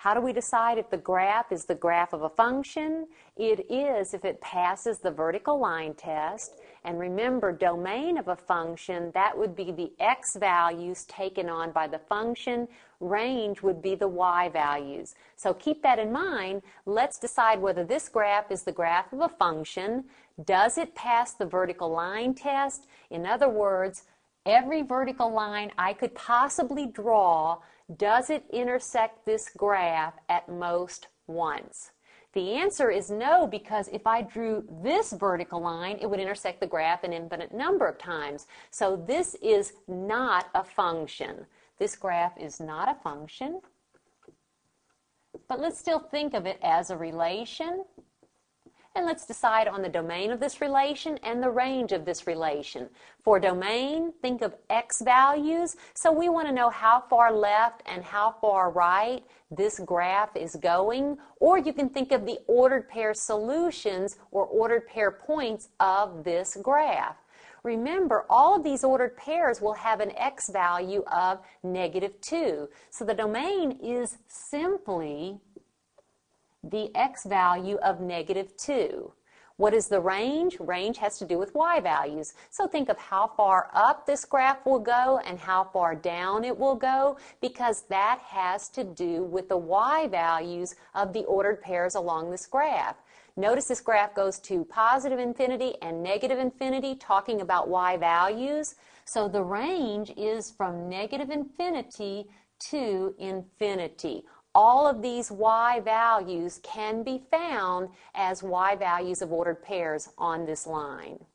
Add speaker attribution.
Speaker 1: How do we decide if the graph is the graph of a function? It is if it passes the vertical line test. And remember, domain of a function, that would be the x values taken on by the function. Range would be the y values. So keep that in mind. Let's decide whether this graph is the graph of a function. Does it pass the vertical line test? In other words, every vertical line I could possibly draw, does it intersect this graph at most once? The answer is no, because if I drew this vertical line, it would intersect the graph an infinite number of times. So this is not a function. This graph is not a function, but let's still think of it as a relation. And let's decide on the domain of this relation and the range of this relation. For domain, think of x values. So we want to know how far left and how far right this graph is going. Or you can think of the ordered pair solutions or ordered pair points of this graph. Remember, all of these ordered pairs will have an x value of -2. So the domain is simply the x value of -2. What is the range? Range has to do with y values. So think of how far up this graph will go and how far down it will go, because that has to do with the y values of the ordered pairs along this graph. Notice this graph goes to positive infinity and negative infinity, talking about y values. So the range is from negative infinity to infinity. All of these y values can be found as y values of ordered pairs on this line.